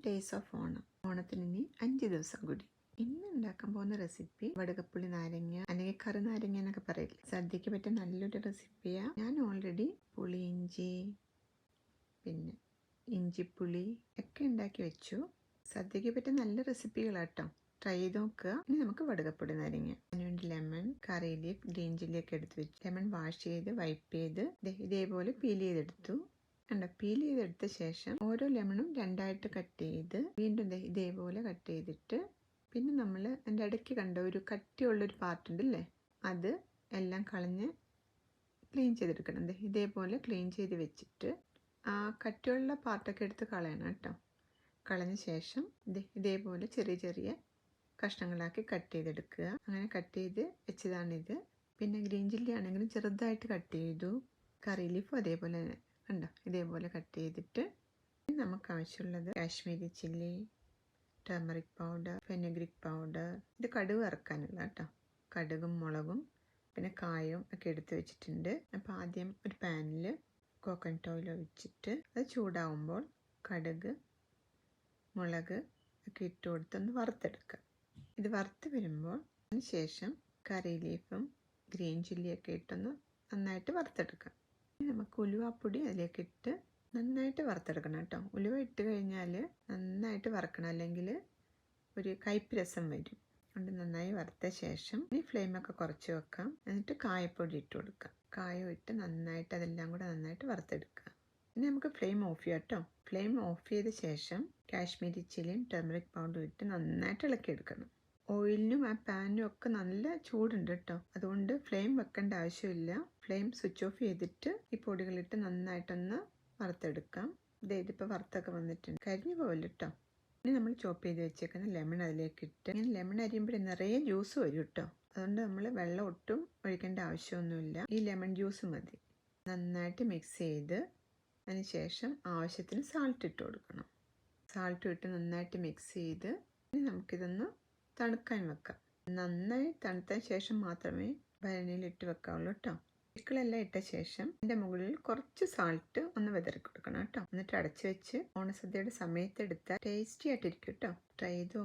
Days of Onam. ഓണത്തിന് ഇനി 5 ദിവസം കൂടി. ഇന്ന് ഉണ്ടാക്കാൻ പോകുന്ന റെസിപ്പി വടുകപ്പുളി നാരങ്ങ അല്ലെങ്കിൽ കറി നാരങ്ങ എന്നൊക്കെ പറയില്ലേ, സദ്യക്ക് പറ്റിയ നല്ലൊരു റെസിപ്പിയാണ്. ഞാൻ ഓൾറെഡി പുളി ഇഞ്ചി പിന്നെ ഇഞ്ചിപ്പുളി ഒക്കെ ഉണ്ടാക്കി വെച്ചു. സദ്യക്ക് പറ്റിയ നല്ല റെസിപ്പികളാട്ടോ, ട്രൈ ചെയ്ത് നോക്കുക. ഇനി നമുക്ക് വടുകപ്പൊടി നാരങ്ങ. അതിനുവേണ്ടി ലെമൺ, കറി ലീഫ്, ഗ്രീൻ ചില്ലി ഒക്കെ എടുത്ത് വെച്ചു. ലെമൺ വാഷ് ചെയ്ത് വൈപ്പ് ചെയ്ത് ഇതേപോലെ പീൽ ചെയ്തെടുത്തു. പീൽ ചെയ്തെടുത്ത ശേഷം ഓരോ ലെമണും രണ്ടായിട്ട് കട്ട് ചെയ്ത് വീണ്ടും ഇതേപോലെ കട്ട് ചെയ്തിട്ട്, പിന്നെ നമ്മൾ അതിൻ്റെ ഇടയ്ക്ക് കണ്ട ഒരു കട്ടിയുള്ളൊരു പാർട്ട് ഉണ്ടല്ലേ, അത് എല്ലാം കളഞ്ഞ് ക്ലീൻ ചെയ്തെടുക്കണം. ഇതേപോലെ ക്ലീൻ ചെയ്ത് വെച്ചിട്ട് ആ കട്ടിയുള്ള പാർട്ടൊക്കെ എടുത്ത് കളയണം കേട്ടോ. കളഞ്ഞ ശേഷം ഇതേപോലെ ചെറിയ ചെറിയ കഷ്ണങ്ങളാക്കി കട്ട് ചെയ്തെടുക്കുക. അങ്ങനെ കട്ട് ചെയ്ത് വെച്ചതാണിത്. പിന്നെ ഗ്രീൻ ചില്ലി ആണെങ്കിലും ചെറുതായിട്ട് കട്ട് ചെയ്തു. കറി ലീഫും അതേപോലെ തന്നെ കണ്ടോ, ഇതേപോലെ കട്ട് ചെയ്തിട്ട് നമുക്ക് ആവശ്യമുള്ളത് Kashmiri chilli, turmeric powder, fenugreek powder. ഇത് കടുക് വറുക്കാനുള്ള കേട്ടോ. കടുകും മുളകും പിന്നെ കായവും ഒക്കെ എടുത്ത് വെച്ചിട്ടുണ്ട്. അപ്പോൾ ആദ്യം ഒരു പാനിൽ കോക്കനട്ട് ഓയിൽ ഒഴിച്ചിട്ട് അത് ചൂടാവുമ്പോൾ കടുക്, മുളക് ഒക്കെ ഇട്ട് കൊടുത്തൊന്ന് വറുത്തെടുക്കുക. ഇത് വറുത്ത് വരുമ്പോൾ അതിന് ശേഷം കറി ലീഫും ഗ്രീൻ ചില്ലിയൊക്കെ ഇട്ടൊന്ന് നന്നായിട്ട് വറുത്തെടുക്കാം. നമുക്ക് ഉലുവാപ്പൊടി അതിലേക്ക് ഇട്ട് നന്നായിട്ട് വറുത്തെടുക്കണം കേട്ടോ. ഉലുവ ഇട്ട് കഴിഞ്ഞാൽ നന്നായിട്ട് വറുക്കണം, അല്ലെങ്കിൽ ഒരു കയ്പ്പ് രസം വരും. അതുകൊണ്ട് നന്നായി വറുത്ത ശേഷം ഈ ഫ്ലെയിമൊക്കെ കുറച്ച് വെക്കാം. എന്നിട്ട് കായപ്പൊടി ഇട്ട് കൊടുക്കാം. കായം ഇട്ട് നന്നായിട്ട് അതെല്ലാം കൂടെ നന്നായിട്ട് വറുത്തെടുക്കുക. ഇനി നമുക്ക് ഫ്ലെയിം ഓഫ് ചെയ്യാം കേട്ടോ. ഫ്ലെയിം ഓഫ് ചെയ്ത ശേഷം കാശ്മീരി ചില്ലിയും ടർമറിക് പൗഡറും ഇട്ട് നന്നായിട്ട് ഇളക്കിയെടുക്കണം. ഓയിലിനും ആ പാനിനും ഒക്കെ നല്ല ചൂടുണ്ട് കേട്ടോ, അതുകൊണ്ട് ഫ്ലെയിം വെക്കേണ്ട ആവശ്യമില്ല. ഫ്ലെയിം സ്വിച്ച് ഓഫ് ചെയ്തിട്ട് ഈ പൊടികളിട്ട് നന്നായിട്ടൊന്ന് വറുത്തെടുക്കാം. ഇതിപ്പോൾ വറുത്തൊക്കെ വന്നിട്ടുണ്ട്, കരിഞ്ഞു പോവില്ല കേട്ടോ. ഇനി നമ്മൾ ചോപ്പ് ചെയ്ത് വെച്ചേക്കുന്ന ലെമൺ അതിലേക്ക് ഇട്ട്, ഇങ്ങനെ ലെമൺ അരിയുമ്പോൾ നിറയെ ജ്യൂസ് വരും കേട്ടോ. അതുകൊണ്ട് നമ്മൾ വെള്ളം ഒട്ടും ഒഴിക്കേണ്ട ആവശ്യമൊന്നുമില്ല, ഈ ലെമൺ ജ്യൂസ് മതി. നന്നായിട്ട് മിക്സ് ചെയ്ത് അതിന് ശേഷം ആവശ്യത്തിന് സാൾട്ട് ഇട്ട് കൊടുക്കണം. സാൾട്ട് ഇട്ട് നന്നായിട്ട് മിക്സ് ചെയ്ത് ഇനി നമുക്കിതൊന്ന് തണുക്കാൻ വെക്കാം. നന്നായി തണുത്തതിന് ശേഷം മാത്രമേ ഭരണിയിൽ ഇട്ട് വെക്കാവുള്ളൂ കേട്ടോ. പിക്കിളെല്ലാം ഇട്ട ശേഷം അതിൻ്റെ മുകളിൽ കുറച്ച് സാൾട്ട് ഒന്ന് വിതറി കൊടുക്കണം കേട്ടോ. എന്നിട്ട് അടച്ചു വെച്ച് ഓണസദ്യയുടെ സമയത്ത് എടുത്താൽ ടേസ്റ്റി ആയിട്ടിരിക്കും കേട്ടോ. ട്രൈ ചെയ്ത്